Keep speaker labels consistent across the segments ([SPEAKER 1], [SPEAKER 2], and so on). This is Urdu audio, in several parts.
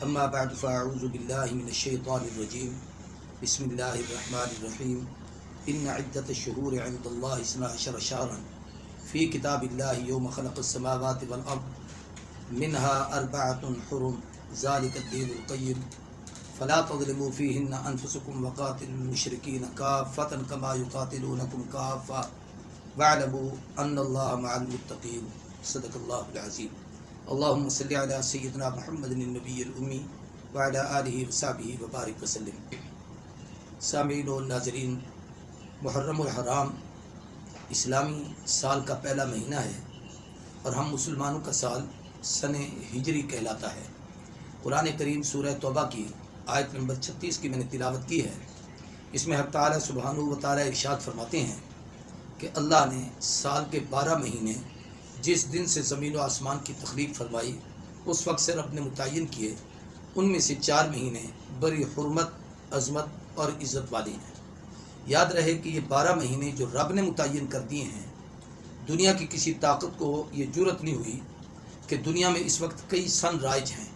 [SPEAKER 1] اما بعد فاعوذ باللہ من الشیطان الرجیم بسم اللہ الرحمن الرحیم ان عدت الشہور عند اللہ 12 شہرا فی کتاب اللہ یوم خلق السماوات والارض منها 4 حرم ذلك الدین القیم فلا تظلموا فیہن انفسکم وقاتلوا المشرکین کافۃ کما یقاتلونکم کافۃ واعلموا ان اللہ مع المتقین صدق اللہ العظیم اللہم صلی علی سیدنا محمد النبی الامی وعلی آلہ وصحبہ وبارک وسلم۔ سامعین و ناظرین، محرم الحرام اسلامی سال کا پہلا مہینہ ہے اور ہم مسلمانوں کا سال سن ہجری کہلاتا ہے۔ قرآن کریم سورہ توبہ کی آیت نمبر 36 کی میں نے تلاوت کی ہے۔ اس میں حق تعالیٰ سبحانہ و تعالیٰ ارشاد فرماتے ہیں کہ اللہ نے سال کے 12 مہینے جس دن سے زمین و آسمان کی تخلیق فرمائی اس وقت سے رب نے متعین کیے، ان میں سے 4 مہینے بڑی حرمت، عظمت اور عزت والے ہیں۔ یاد رہے کہ یہ 12 مہینے جو رب نے متعین کر دیے ہیں، دنیا کی کسی طاقت کو یہ جرأت نہیں ہوئی کہ دنیا میں اس وقت کئی سن رائج ہیں۔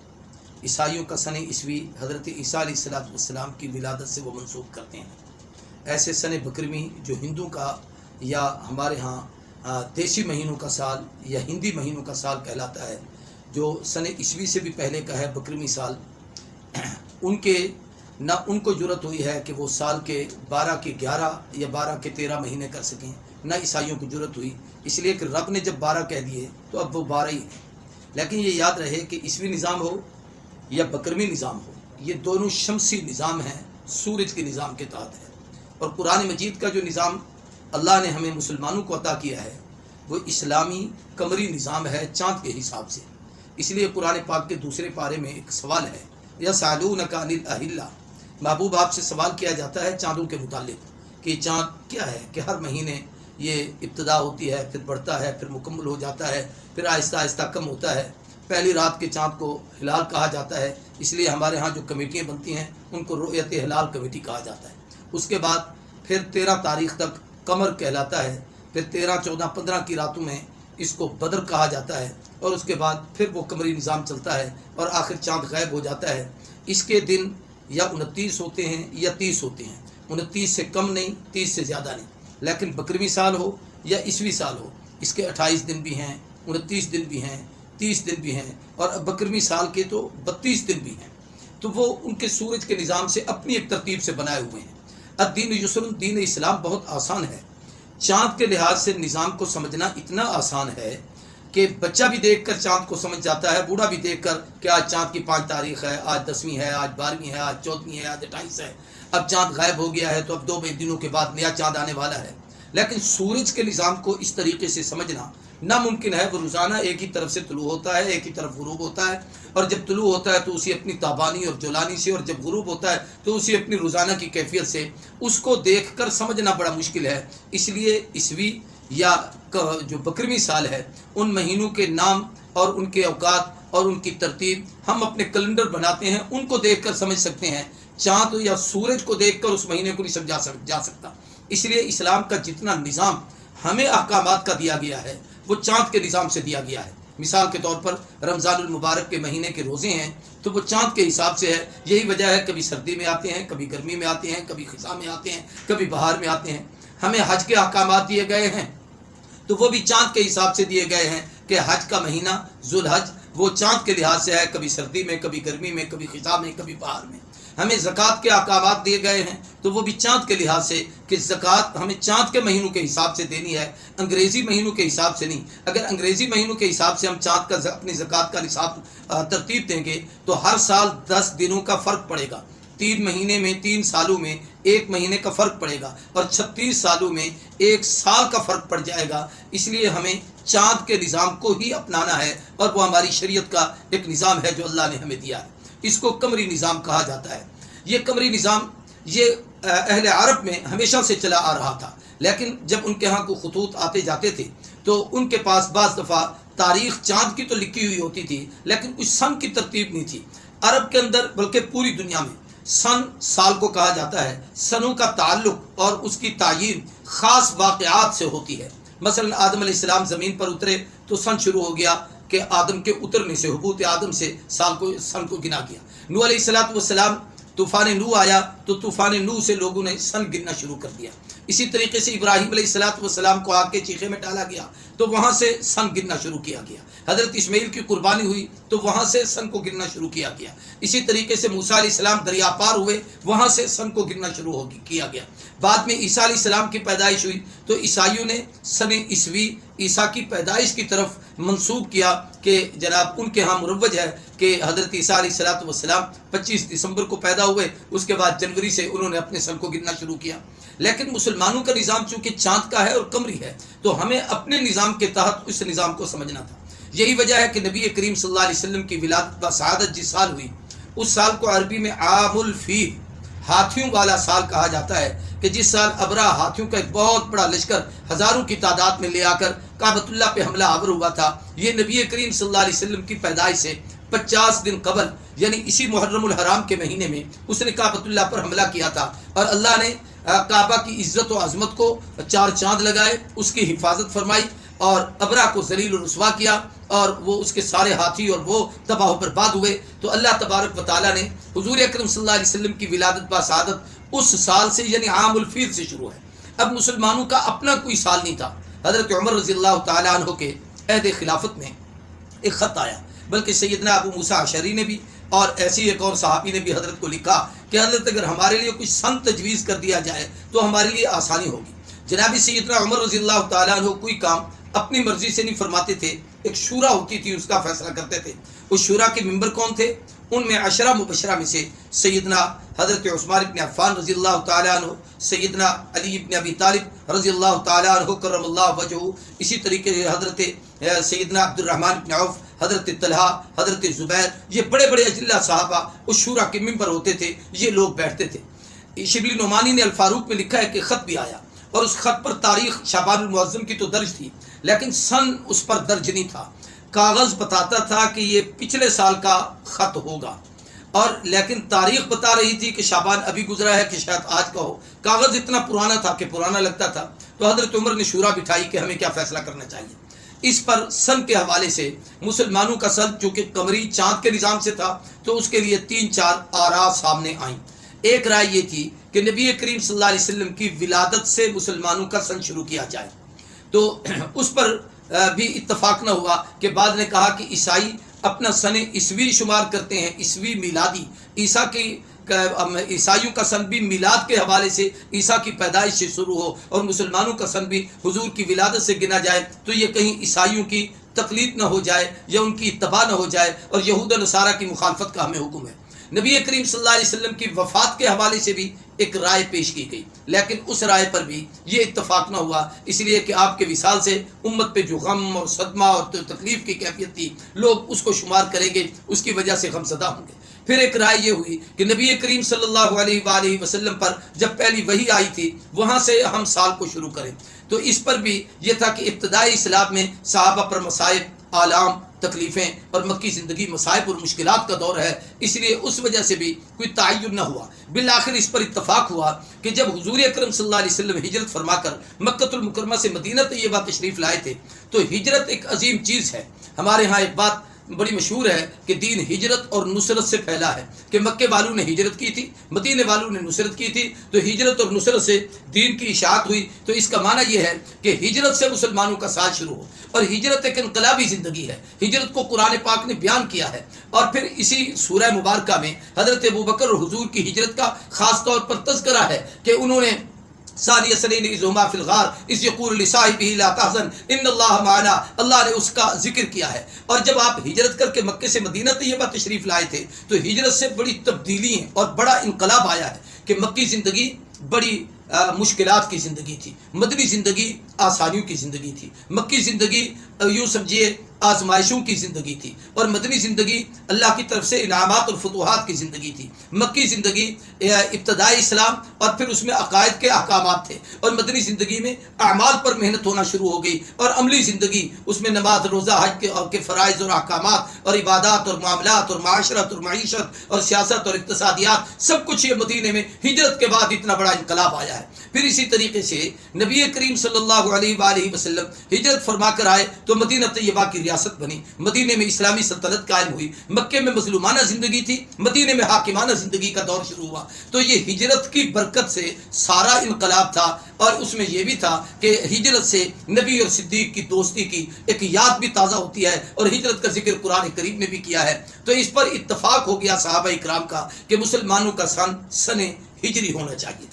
[SPEAKER 1] عیسائیوں کا سن عیسوی حضرت عیسیٰ علیہ السلام کی ولادت سے وہ منسوخ کرتے ہیں۔ ایسے سن بکرمی جو ہندو کا یا ہمارے ہاں دیسی مہینوں کا سال یا ہندی مہینوں کا سال کہلاتا ہے، جو سن عیسوی سے بھی پہلے کا ہے بکرمی سال، ان کو جرأت ہوئی ہے کہ وہ سال کے 12 کے 11 یا 12 کے 13 مہینے کر سکیں، نہ عیسائیوں کو جرأت ہوئی، اس لیے کہ رب نے جب 12 کہہ دیے تو اب وہ 12 ہی ہیں۔ لیکن یہ یاد رہے کہ عیسوی نظام ہو یا بکرمی نظام ہو، یہ دونوں شمسی نظام ہیں، سورج کے نظام کے تحت ہے۔ اور قرآن مجید کا جو نظام اللہ نے ہمیں مسلمانوں کو عطا کیا ہے وہ اسلامی قمری نظام ہے، چاند کے حساب سے۔ اس لیے قرآن پاک کے دوسرے پارے میں ایک سوال ہے، یسألونک عن الاہلہ، محبوب آپ سے سوال کیا جاتا ہے چاندوں کے متعلق کہ چاند کیا ہے، کہ ہر مہینے یہ ابتدا ہوتی ہے، پھر بڑھتا ہے، پھر مکمل ہو جاتا ہے، پھر آہستہ آہستہ کم ہوتا ہے۔ پہلی رات کے چاند کو ہلال کہا جاتا ہے، اس لیے ہمارے ہاں جو کمیٹیاں بنتی ہیں ان کو رؤیت ہلال کمیٹی کہا جاتا ہے۔ اس کے بعد پھر 13 تاریخ تک قمر کہلاتا ہے، پھر 13، 14، 15 کی راتوں میں اس کو بدر کہا جاتا ہے، اور اس کے بعد پھر وہ قمری نظام چلتا ہے اور آخر چاند غائب ہو جاتا ہے۔ اس کے دن یا 29 ہوتے ہیں یا 30 ہوتے ہیں، 29 سے کم نہیں، 30 سے زیادہ نہیں۔ لیکن بکرمی سال ہو یا عیسوی سال ہو، اس کے 28 دن بھی ہیں، 29 دن بھی ہیں، 30 دن بھی ہیں، اور بکرمی سال کے تو 32 دن بھی ہیں۔ تو وہ ان کے سورج کے نظام سے اپنی ایک ترتیب سے بنائے ہوئے ہیں۔ الدین یسر، دین اسلام بہت آسان ہے۔ چاند کے لحاظ سے نظام کو سمجھنا اتنا آسان ہے کہ بچہ بھی دیکھ کر چاند کو سمجھ جاتا ہے، بوڑھا بھی دیکھ کر کہ آج چاند کی 5 تاریخ ہے، آج 10ویں ہے، آج 12ویں ہے، آج 14ویں ہے، آج 28 ہے، اب چاند غائب ہو گیا ہے تو اب 2 دنوں کے بعد نیا چاند آنے والا ہے۔ لیکن سورج کے نظام کو اس طریقے سے سمجھنا ناممکن ہے۔ وہ روزانہ ایک ہی طرف سے طلوع ہوتا ہے، ایک ہی طرف غروب ہوتا ہے، اور جب طلوع ہوتا ہے تو اسی اپنی تابانی اور جولانی سے، اور جب غروب ہوتا ہے تو اسی اپنی روزانہ کی کیفیت سے، اس کو دیکھ کر سمجھنا بڑا مشکل ہے۔ اس لیے عیسوی یا جو بکرمی سال ہے، ان مہینوں کے نام اور ان کے اوقات اور ان کی ترتیب ہم اپنے کیلنڈر بناتے ہیں، ان کو دیکھ کر سمجھ سکتے ہیں۔ چاند یا سورج کو دیکھ کر اس مہینے کو نہیں سمجھا جا سکتا۔ اس لیے اسلام کا جتنا نظام ہمیں احکامات کا دیا گیا ہے وہ چاند کے نظام سے دیا گیا ہے۔ مثال کے طور پر رمضان المبارک کے مہینے کے روزے ہیں تو وہ چاند کے حساب سے ہے۔ یہی وجہ ہے کبھی سردی میں آتے ہیں، کبھی گرمی میں آتے ہیں، کبھی خزاں میں آتے ہیں، کبھی بہار میں آتے ہیں۔ ہمیں حج کے احکامات دیے گئے ہیں تو وہ بھی چاند کے حساب سے دیے گئے ہیں کہ حج کا مہینہ ذوالحج وہ چاند کے لحاظ سے ہے، کبھی سردی میں، کبھی گرمی میں، کبھی خزاں میں، کبھی بہار میں۔ ہمیں زکوٰۃ کے احکامات دیے گئے ہیں تو وہ بھی چاند کے لحاظ سے کہ زکوٰۃ ہمیں چاند کے مہینوں کے حساب سے دینی ہے، انگریزی مہینوں کے حساب سے نہیں۔ اگر انگریزی مہینوں کے حساب سے ہم چاند کا اپنی زکوٰۃ کا نصاب ترتیب دیں گے تو ہر سال 10 دنوں کا فرق پڑے گا۔ 3 مہینے میں، 3 سالوں میں 1 مہینے کا فرق پڑے گا، اور 36 سالوں میں 1 سال کا فرق پڑ جائے گا۔ اس لیے ہمیں چاند کے نظام کو ہی اپنانا ہے، اور وہ ہماری شریعت کا ایک نظام ہے جو اللہ نے ہمیں دیا ہے۔ اس کو قمری نظام کہا جاتا ہے۔ یہ قمری نظام یہ اہل عرب میں ہمیشہ سے چلا آ رہا تھا، لیکن جب ان کے ہاں کو خطوط آتے جاتے تھے تو ان کے پاس بعض دفعہ تاریخ چاند کی تو لکھی ہوئی ہوتی تھی لیکن کچھ سن کی ترتیب نہیں تھی۔ عرب کے اندر بلکہ پوری دنیا میں سن سال کو کہا جاتا ہے۔ سنوں کا تعلق اور اس کی تعیین خاص واقعات سے ہوتی ہے۔ مثلا آدم علیہ السلام زمین پر اترے تو سن شروع ہو گیا کہ آدم کے اترنے سے، حبوط آدم سے سن کو گنا کیا۔ نوح علیہ السلام طوفان نوح آیا تو طوفان نوح سے لوگوں نے سن گننا شروع کر دیا۔ اسی طریقے سے ابراہیم علیہ السلام کو آگ کے چیخے میں ڈالا گیا تو وہاں سے سن گننا شروع کیا گیا۔ حضرت اسماعیل کی قربانی ہوئی تو وہاں سے سن کو گننا شروع کیا گیا۔ اسی طریقے سے موسیٰ علیہ السلام دریا پار ہوئے، وہاں سے سن کو گننا شروع کیا گیا۔ بعد میں عیسیٰ علیہ السلام کی پیدائش ہوئی تو عیسائیوں نے سن عیسوی عیسیٰ کی پیدائش کی طرف منسوب کیا کہ جناب ان کے ہاں مروج ہے کہ حضرت عیسیٰ علیہ السلام 25 دسمبر کو پیدا ہوئے، اس کے بعد جنوری سے انہوں نے اپنے سن کو گننا شروع کیا۔ لیکن مسلمانوں کا نظام چونکہ چاند کا ہے اور قمری ہے تو ہمیں اپنے نظام کے تحت اس نظام کو سمجھنا تھا۔ یہی وجہ ہے کہ نبی کریم صلی اللہ علیہ وسلم کی ولادت بسعادت جس سال ہوئی اس سال کو عربی میں عام الفیل، ہاتھیوں والا سال کہا جاتا ہے، کہ جس سال ابرا ہاتھیوں کا ایک بہت بڑا لشکر ہزاروں کی تعداد میں لے آ کر کعبۃ اللہ پہ حملہ آور ہوا تھا۔ یہ نبی کریم صلی اللہ علیہ وسلم کی پیدائش سے 50 دن قبل یعنی اسی محرم الحرام کے مہینے میں اس نے کعبۃ اللہ پر حملہ کیا تھا، اور اللہ نے کعبہ کی عزت و عظمت کو 4 چاند لگائے، اس کی حفاظت فرمائی اور ابرا کو ذلیل و رسوا کیا، اور وہ اس کے سارے ہاتھی اور وہ تباہ و برباد ہوئے۔ تو اللہ تبارک و تعالیٰ نے حضور اکرم صلی اللہ علیہ وسلم کی ولادت بسعادت اس سال سے یعنی عام الفیل سے شروع ہے۔ اب مسلمانوں کا اپنا کوئی سال نہیں تھا۔ حضرت عمر رضی اللہ تعالیٰ عنہ کے عہد خلافت میں ایک خط آیا، بلکہ سیدنا ابو موسیٰ اشعری نے بھی اور ایسی ایک اور صحابی نے بھی حضرت کو لکھا کہ حضرت اگر ہمارے لیے کچھ سن تجویز کر دیا جائے تو ہمارے لیے آسانی ہوگی۔ جناب سیدنا عمر رضی اللہ تعالیٰ عنہ کوئی کام اپنی مرضی سے نہیں فرماتے تھے، ایک شورا ہوتی تھی، اس کا فیصلہ کرتے تھے۔ اس شورا کے ممبر کون تھے؟ ان میں 10 مبشرہ میں سے سیدنا حضرت عثمان بن عفان رضی اللہ تعالیٰ عنہ، سیدنا علی بن ابی طالب رضی اللہ تعالیٰ عنہ کرم اللہ وجہہ، اسی طریقے سے حضرت سیدنا عبد الرحمن بن عوف، حضرت طلحہ، حضرت زبیر، یہ بڑے بڑے اجلہ صحابہ اس شورا کے ممبر ہوتے تھے، یہ لوگ بیٹھتے تھے۔ شبلی نعمانی نے الفاروق میں لکھا ہے کہ خط بھی آیا، اور اس خط پر تاریخ شعبان المعظم کی تو درج تھی لیکن سن اس پر درج نہیں تھا۔ کاغذ بتاتا تھا کہ یہ پچھلے سال کا خط ہوگا، اور لیکن تاریخ بتا رہی تھی کہ شعبان ابھی گزرا ہے کہ شاید آج کا ہو۔ کاغذ اتنا پرانا تھا کہ پرانا لگتا تھا، تو حضرت عمر نے شورا بٹھائی کہ ہمیں کیا فیصلہ کرنا چاہیے۔ اس پر سن کے حوالے سے مسلمانوں کا سن چونکہ قمری چاند کے نظام سے تھا تو اس کے لیے 3-4 آراء سامنے آئیں۔ ایک رائے یہ تھی کہ نبی کریم صلی اللہ علیہ وسلم کی ولادت سے مسلمانوں کا سن شروع کیا جائے، تو اس پر بھی اتفاق نہ ہوا کہ بعد نے کہا کہ عیسائی اپنا سن عیسوی شمار کرتے ہیں، عیسوی میلادی، عیسائیوں کا سن بھی میلاد کے حوالے سے عیسیٰ کی پیدائش سے شروع ہو، اور مسلمانوں کا سن بھی حضور کی ولادت سے گنا جائے، تو یہ کہیں عیسائیوں کی تقلید نہ ہو جائے یا ان کی اتباع نہ ہو جائے، اور یہود و نصارہ کی مخالفت کا ہمیں حکم ہے۔ نبی کریم صلی اللہ علیہ وسلم کی وفات کے حوالے سے بھی ایک رائے پیش کی گئی، لیکن اس رائے پر بھی یہ اتفاق نہ ہوا، اس لیے کہ آپ کے وصال سے امت پہ جو غم اور صدمہ اور تکلیف کی کیفیت تھی، لوگ اس کو شمار کریں گے، اس کی وجہ سے غم زدہ ہوں گے۔ پھر ایک رائے یہ ہوئی کہ نبی کریم صلی اللہ علیہ وآلہ وسلم پر جب پہلی وحی آئی تھی وہاں سے ہم سال کو شروع کریں، تو اس پر بھی یہ تھا کہ ابتدائی اسلام میں صحابہ پر مصائب، آلام، تکلیفیں اور مکی زندگی مصائب اور مشکلات کا دور ہے، اس لیے اس وجہ سے بھی کوئی تعین نہ ہوا۔ بالآخر اس پر اتفاق ہوا کہ جب حضور اکرم صلی اللہ علیہ وسلم ہجرت فرما کر مکۃ المکرمہ سے مدینہ طیبہ تشریف لائے تھے تو ہجرت ایک عظیم چیز ہے۔ ہمارے ہاں ایک بات بڑی مشہور ہے کہ دین ہجرت اور نصرت سے پھیلا ہے، کہ مکے والوں نے ہجرت کی تھی، مدینے والوں نے نصرت کی تھی، تو ہجرت اور نصرت سے دین کی اشاعت ہوئی۔ تو اس کا معنی یہ ہے کہ ہجرت سے مسلمانوں کا سال شروع ہو، اور ہجرت ایک انقلابی زندگی ہے۔ ہجرت کو قرآن پاک نے بیان کیا ہے، اور پھر اسی سورہ مبارکہ میں حضرت ابوبکر اور حضور کی ہجرت کا خاص طور پر تذکرہ ہے کہ انہوں نے ثانی اثنین اذ ہما فی الغار اذ یقول لصاحبہ لا تحزن ان اللہ معنا، اللہ نے اس کا ذکر کیا ہے۔ اور جب آپ ہجرت کر کے مکے سے مدینہ طیبہ تشریف لائے تھے تو ہجرت سے بڑی تبدیلی ہیں اور بڑا انقلاب آیا ہے کہ مکی زندگی بڑی مشکلات کی زندگی تھی، مدنی زندگی آسانیوں کی زندگی تھی، مکی زندگی یوں سمجھیے آزمائشوں کی زندگی تھی، اور مدنی زندگی اللہ کی طرف سے انعامات اور فتوحات کی زندگی تھی۔ مکی زندگی ابتدائی اسلام اور پھر اس میں عقائد کے احکامات تھے، اور مدنی زندگی میں اعمال پر محنت ہونا شروع ہو گئی، اور عملی زندگی اس میں نماز، روزہ، حج کے فرائض اور احکامات اور عبادات اور معاملات اور معاشرت اور معیشت اور سیاست اور اقتصادیات، سب کچھ یہ مدینے میں ہجرت کے بعد اتنا بڑا انقلاب آیا ہے۔ پھر اسی طریقے سے نبی کریم صلی اللہ علیہ وآلہ وسلم ہجرت فرما کر آئے تو مدینہ طیبہ کی ریاست بنی، مدینے میں اسلامی سلطنت قائم ہوئی، مکے میں مظلومانہ زندگی تھی، مدینے میں حاکمانہ زندگی کا دور شروع ہوا. تو یہ ہجرت کی برکت سے سارا انقلاب تھا. اور اس میں یہ بھی تھا کہ ہجرت سے نبی اور صدیق کی دوستی کی ایک یاد بھی تازہ ہوتی ہے، اور ہجرت کا ذکر قرآن کریم میں بھی کیا ہے. تو اس پر اتفاق ہو گیا صحابہ اکرام کا کہ مسلمانوں کا سن ہجری ہونا چاہیے.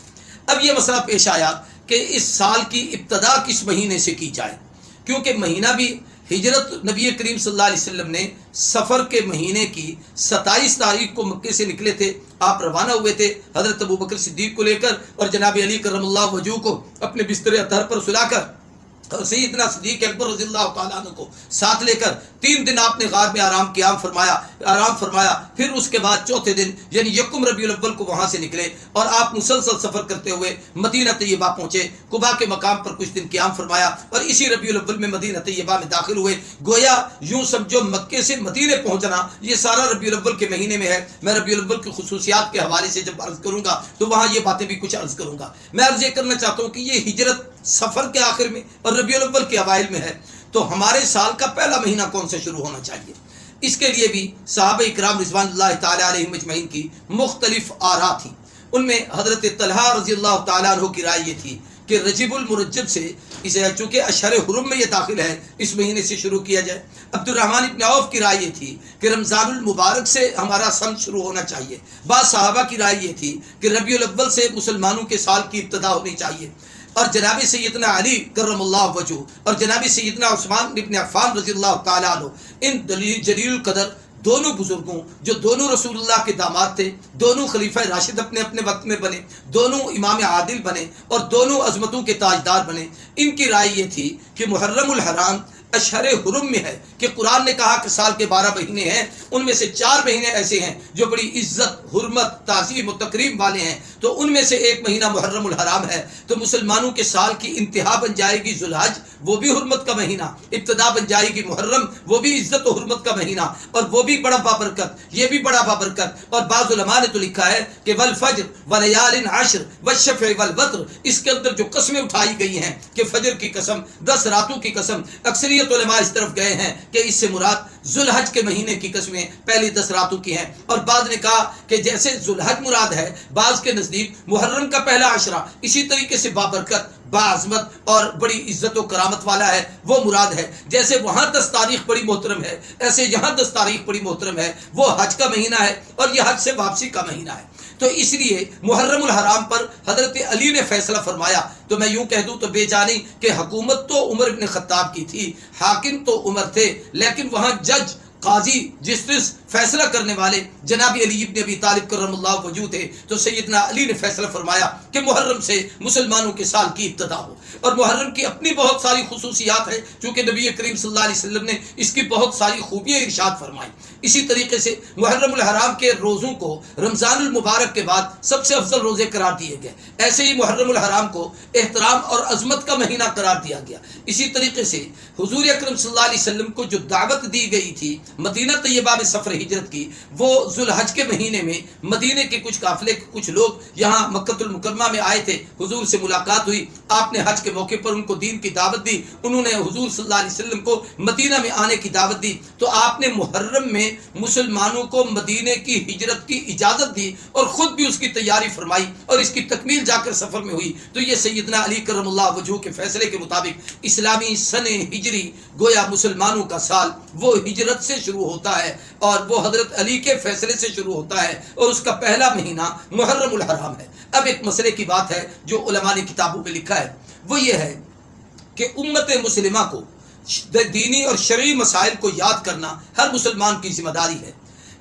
[SPEAKER 1] اب یہ مسئلہ پیش آیا کہ اس سال کی ابتدا کس مہینے سے کی جائے، کیونکہ مہینہ بھی ہجرت نبی کریم صلی اللہ علیہ وسلم نے سفر کے مہینے کی 27 تاریخ کو مکے سے نکلے تھے. آپ روانہ ہوئے تھے حضرت ابوبکر صدیق کو لے کر، اور جناب علی کرم اللہ وجہہ کو اپنے بستر اطہر پر سلا کر، اور سیدنا صدیق اکبر رضی اللہ تعالیٰ عنہ کو ساتھ لے کر 3 دن آپ نے غار میں آرام فرمایا. پھر اس کے بعد چوتھے دن یعنی یکم ربیع الاول کو وہاں سے نکلے، اور آپ مسلسل سفر کرتے ہوئے مدینہ طیبہ پہنچے. قباء کے مقام پر کچھ دن قیام فرمایا، اور اسی ربیع الاول میں مدینہ طیبہ میں داخل ہوئے. گویا یوں سمجھو مکے سے مدینے پہنچنا یہ سارا ربیع الاول کے مہینے میں ہے. میں ربیع الاول کی خصوصیات کے حوالے سے جب عرض کروں گا تو وہاں یہ باتیں بھی کچھ عرض کروں گا. میں عرض یہ کرنا چاہتا ہوں کہ یہ ہجرت سفر کے آخر میں اور ربیع الاول کے اوائل میں ہے، تو ہمارے سال کا پہلا مہینہ کون سے شروع ہونا چاہیے؟ اس کے لیے بھی صحابہ اکرام رضوان اللہ تعالی علیہم اجمعین کی مختلف آراء تھی. ان میں حضرت طلحہ رضی اللہ تعالیٰ عنہ کی رائے یہ تھی کہ رجب المرجب سے، اسے چونکہ اشہر حرم میں یہ داخل ہے، اس مہینے سے شروع کیا جائے. عبد الرحمن ابن عوف کی رائے یہ تھی کہ رمضان المبارک سے ہمارا سن شروع ہونا چاہیے. بعض صحابہ کی رائے یہ تھی کہ ربیع الاول سے مسلمانوں کے سال کی ابتدا ہونی چاہیے. اور جناب سیدنا علی کرم اللہ وجہ اور جناب سیدنا عثمان بن عفان رضی اللہ تعالیٰ عنہ، ان جلیل القدر دونوں بزرگوں جو دونوں رسول اللہ کے داماد تھے، دونوں خلیفہ راشد اپنے اپنے وقت میں بنے، دونوں امام عادل بنے، اور دونوں عظمتوں کے تاجدار بنے. ان کی رائے یہ تھی کہ محرم الحرام اشہر حرم میں ہے، کہ قرآن نے کہا کہ سال کے 12 مہینے ہیں، ان میں سے 4 مہینے ایسے ہیں جو بڑی عزت، حرمت، تعظیم و تکریم والے ہیں. تو ان میں سے ایک مہینہ محرم الحرام ہے. تو مسلمانوں کے سال کی انتہا بن جائے گی ذوالحج، وہ بھی حرمت کا مہینہ، ابتدا بن جائے گی محرم، وہ بھی عزت و حرمت کا مہینہ، اور وہ بھی بڑا بابرکت، یہ بھی بڑا بابرکت. اور بعض علماء نے تو لکھا ہے کہ والفجر ولیال عشر والشفع والوتر، اس کے اندر جو قسمیں اٹھائی گئی ہیں کہ فجر کی قسم، 10 راتوں کی قسم، اکثریت علماء اس طرف گئے ہیں کہ اس سے مراد ذوالحج کے مہینے کی قسمیں پہلی 10 راتوں کی ہیں. اور بعض نے کہا کہ جیسے ذوالحج مراد ہے، بعض کے نزدیک محرم کا پہلا عشرہ اسی طریقے سے بابرکت، باعظمت اور بڑی عزت و کرامت والا ہے، وہ مراد ہے. جیسے وہاں 10 تاریخ بڑی محترم ہے، ایسے یہاں 10 تاریخ بڑی محترم ہے. وہ حج کا مہینہ ہے اور یہ حج سے واپسی کا مہینہ ہے. تو اس لیے محرم الحرام پر حضرت علی نے فیصلہ فرمایا. تو میں یوں کہہ دوں تو بے جانی کہ حکومت تو عمر بن خطاب کی تھی، حاکم تو عمر تھے، لیکن وہاں جج، قاضی، جسٹس، فیصلہ کرنے والے جناب علی ابن ابی طالب کرم اللہ وجہ تھے. تو سیدنا علی نے فیصلہ فرمایا کہ محرم سے مسلمانوں کے سال کی ابتدا ہو. اور محرم کی اپنی بہت ساری خصوصیات ہیں، چونکہ نبی کریم صلی اللہ علیہ وسلم نے اس کی بہت ساری خوبیاں ارشاد فرمائی. اسی طریقے سے محرم الحرام کے روزوں کو رمضان المبارک کے بعد سب سے افضل روزے قرار دیے گئے. ایسے ہی محرم الحرام کو احترام اور عظمت کا مہینہ قرار دیا گیا. اسی طریقے سے حضور اکرم صلی اللہ علیہ وسلم کو جو دعوت دی گئی تھی مدینہ طیبہ میں سفر ہجرت کی، وہ ذوالحج کے مہینے میں مدینے کے کچھ قافلے کے کچھ لوگ یہاں مکۃ المکرمہ میں آئے تھے. حضور سے ملاقات ہوئی، آپ نے حج کے موقع پر ان کو دین کی دعوت دی، انہوں نے حضور صلی اللہ علیہ وسلم کو مدینہ میں آنے کی دعوت دی. تو آپ نے محرم میں مسلمانوں کو مدینے کی ہجرت کی اجازت دی اور خود بھی اس کی تیاری فرمائی، اور اس کی تکمیل جا کر سفر میں ہوئی. تو یہ سیدنا علی کرم اللہ وجہہ کے فیصلے کے مطابق اسلامی سن ہجری، گویا مسلمانوں کا سال وہ ہجرت سے شروع ہوتا ہے، اور وہ حضرت علی کے فیصلے سے شروع ہوتا ہے، اور اس کا پہلا مہینہ محرم الحرام ہے. اب ایک مسئلے کی بات ہے جو علماء نے کتابوں میں لکھا ہے، وہ یہ ہے کہ امت مسلمہ کو دینی اور شرعی مسائل کو یاد کرنا ہر مسلمان کی ذمہ داری ہے.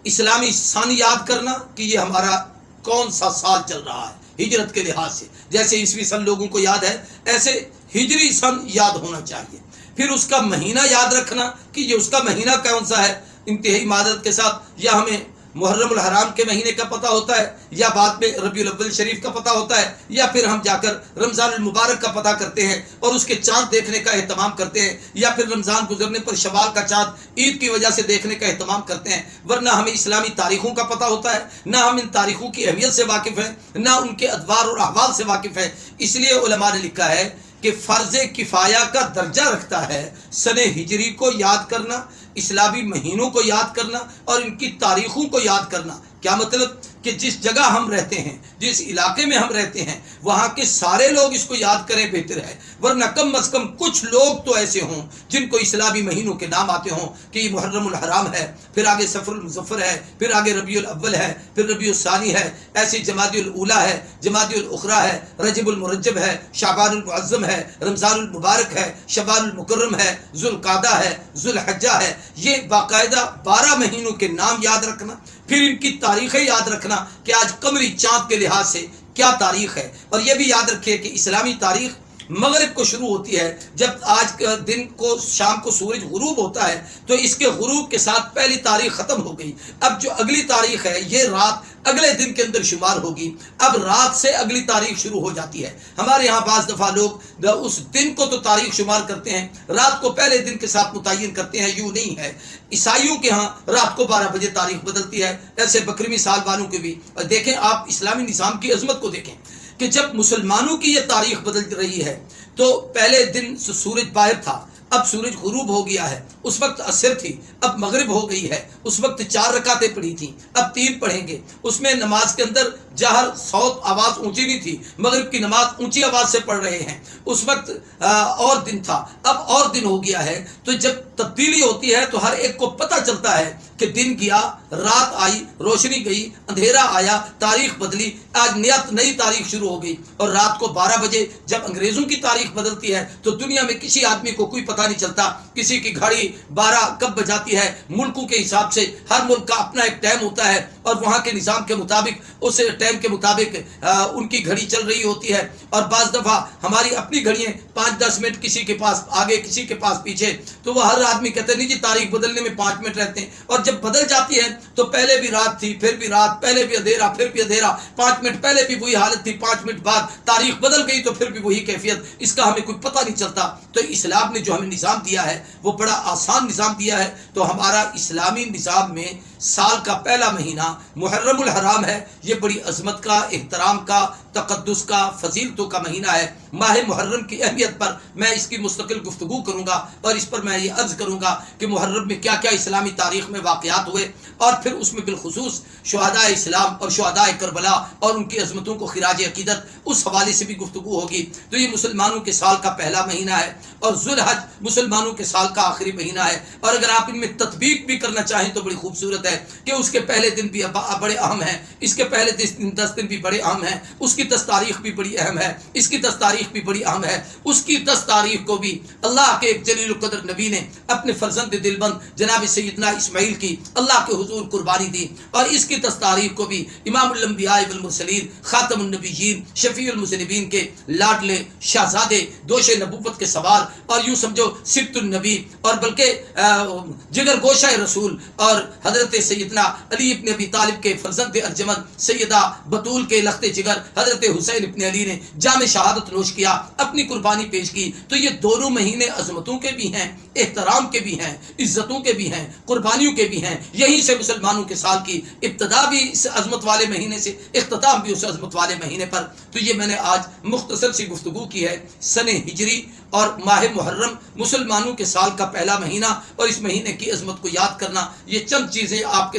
[SPEAKER 1] اسلامی سن یاد کرنا کہ یہ ہمارا کون سا سال چل رہا ہے ہجرت کے لحاظ سے، جیسے عیسوی سن لوگوں کو یاد ہے ایسے ہجری سن یاد ہونا چاہیے. پھر اس کا مہینہ یاد رکھنا کہ یہ اس کا مہینہ کون سا ہے انتہائی معذرت کے ساتھ، یا ہمیں محرم الحرام کے مہینے کا پتہ ہوتا ہے، یا بعد میں ربیع الاول شریف کا پتہ ہوتا ہے، یا پھر ہم جا کر رمضان المبارک کا پتہ کرتے ہیں اور اس کے چاند دیکھنے کا اہتمام کرتے ہیں، یا پھر رمضان گزرنے پر شوال کا چاند عید کی وجہ سے دیکھنے کا اہتمام کرتے ہیں. ورنہ ہمیں اسلامی تاریخوں کا پتہ ہوتا ہے، نہ ہم ان تاریخوں کی اہمیت سے واقف ہیں، نہ ان کے ادوار اور احوال سے واقف ہیں. اس لیے علماء نے لکھا ہے کہ کہ فرض کفایہ کا درجہ رکھتا ہے سن ہجری کو یاد کرنا، اسلامی مہینوں کو یاد کرنا اور ان کی تاریخوں کو یاد کرنا۔ کیا مطلب کہ جس جگہ ہم رہتے ہیں، جس علاقے میں ہم رہتے ہیں، وہاں کے سارے لوگ اس کو یاد کریں بہتر ہے، ورنہ کم از کم کچھ لوگ تو ایسے ہوں جن کو اسلامی مہینوں کے نام آتے ہوں کہ یہ محرم الحرام ہے، پھر آگے صفر المظفر ہے، پھر آگے ربیع الاول ہے، پھر ربیع الثانی ہے، ایسے جمادی الاولیٰ ہے، جمادی الاخری ہے، رجب المرجب ہے، شعبان المعظم ہے، رمضان المبارک ہے، شوال المکرم ہے، ذوالقعدہ ہے، ذوالحجہ ہے۔ یہ باقاعدہ 12 مہینوں کے نام یاد رکھنا، پھر ان کی تاریخیں یاد رکھنا کہ آج قمری چاند کے لحاظ سے کیا تاریخ ہے۔ اور یہ بھی یاد رکھیے کہ اسلامی تاریخ مغرب کو شروع ہوتی ہے، جب آج کے دن کو شام کو سورج غروب ہوتا ہے تو اس کے غروب کے ساتھ پہلی تاریخ ختم ہو گئی۔ اب جو اگلی تاریخ ہے یہ رات اگلے دن کے اندر شمار ہوگی، اب رات سے اگلی تاریخ شروع ہو جاتی ہے۔ ہمارے یہاں بعض دفعہ لوگ اس دن کو تو تاریخ شمار کرتے ہیں، رات کو پہلے دن کے ساتھ متعین کرتے ہیں، یوں نہیں ہے۔ عیسائیوں کے ہاں رات کو 12 بجے تاریخ بدلتی ہے، ایسے بکرمی سال والوں کے بھی۔ اور دیکھیں آپ اسلامی نظام کی عظمت کو دیکھیں کہ جب مسلمانوں کی یہ تاریخ بدل رہی ہے تو پہلے دن سورج باہر تھا، اب سورج غروب ہو گیا ہے، اس وقت عصر تھی، اب مغرب ہو گئی ہے، اس وقت 4 رکعتیں پڑھی تھیں، اب 3 پڑھیں گے۔ اس میں نماز کے اندر جہر صوت آواز اونچی نہیں تھی، مغرب کی نماز اونچی آواز سے پڑھ رہے ہیں، اس وقت اور دن تھا، اب اور دن ہو گیا ہے۔ تو جب تبدیلی ہوتی ہے تو ہر ایک کو پتہ چلتا ہے کہ دن گیا، رات آئی، روشنی گئی، اندھیرا آیا، تاریخ بدلی، آج نئی تاریخ شروع ہو گئی۔ اور رات کو 12 بجے جب انگریزوں کی تاریخ بدلتی ہے تو دنیا میں کسی آدمی کو کوئی پتہ نہیں چلتا، کسی کی گھڑی 12 کب بجاتی ہے۔ ملکوں کے حساب سے ہر ملک کا اپنا ایک ٹائم ہوتا ہے اور وہاں کے نظام کے مطابق اس ٹائم کے مطابق ان کی گھڑی چل رہی ہوتی ہے۔ اور بعض دفعہ ہماری اپنی گھڑیاں 5-10 منٹ کسی کے پاس آگے کسی کے پاس پیچھے، تو وہ ہر آدمی کہتے ہیں نہیں جی تاریخ بدلنے میں 5 منٹ رہتے ہیں۔ اور جب بدل جاتی ہے تو پہلے بھی رات تھی، پھر بھی رات، پہلے بھی اندھیرا، پھر بھی اندھیرا، 5 منٹ پہلے بھی وہی حالت تھی، 5 منٹ بعد تاریخ بدل گئی تو پھر بھی وہی کیفیت، اس کا ہمیں کوئی پتہ نہیں چلتا۔ تو اسلام نے جو ہمیں نظام دیا ہے وہ بڑا آسان نظام دیا ہے۔ تو ہمارا اسلامی نظام میں سال کا پہلا مہینہ محرم الحرام ہے، یہ بڑی عظمت کا، احترام کا، تقدس کا، فضیلتوں کا مہینہ ہے۔ ماہ محرم کی اہمیت پر میں اس کی مستقل گفتگو کروں گا اور اس پر میں یہ عرض کروں گا کہ محرم میں کیا کیا اسلامی تاریخ میں واقعات ہوئے، اور پھر اس میں بالخصوص شہداء اسلام اور شہداء کربلا اور ان کی عظمتوں کو خراج عقیدت اس حوالے سے بھی گفتگو ہوگی۔ تو یہ مسلمانوں کے سال کا پہلا مہینہ ہے اور ذوالحج مسلمانوں کے سال کا آخری مہینہ ہے۔ اور اگر آپ ان میں تطبیق بھی کرنا چاہیں تو بڑی خوبصورت ہے کہ اس کے پہلے دن بھی بڑے اہم ہیں، اس کے پہلے 10 دن بھی بڑے اہم ہیں، اس کی 10 تاریخ بھی بڑی اہم ہے، اس کی 10 تاریخ بھی بڑی اہم ہے۔ اس کی 10 تاریخ کو بھی اللہ کے ایک جلیل القدر نبی نے اپنے فرزند دلبند جناب سیدنا اسماعیل کی اللہ کے حضور قربانی دی، اور اس کی 10 تاریخ کو بھی امام الانبیاء والمرسلین، خاتم النبیین، شفیع المذنبین کے لاڈلے شہزادے، دوش نبوت کے سوار، اور یوں سمجھو سبط النبی، اور بلکہ جگر گوشہ رسول، اور حضرت سیدنا علی ابن ابی طالب کے فرزند ارجمند سیدہ بطول کے لخت جگر حضرت حسین ابن علی نے جام شہادت نوش کیا، اپنی قربانی پیش کی۔ تو یہ دونوں مہینے عظمتوں کے بھی ہیں، احترام کے بھی ہیں، عزتوں کے بھی ہیں، قربانیوں کے بھی ہیں۔ یہیں سے مسلمانوں کے سال کی ابتدا بھی اس عظمت والے مہینے سے، اختتام بھی اس عظمت والے مہینے پر۔ تو یہ میں نے آج مختصر سی گفتگو کی ہے سن ہجری اور ماہ محرم، مسلمانوں کے سال کا پہلا مہینہ اور اس مہینے کی عظمت کو یاد کرنا، یہ چند چیزیں آپ کے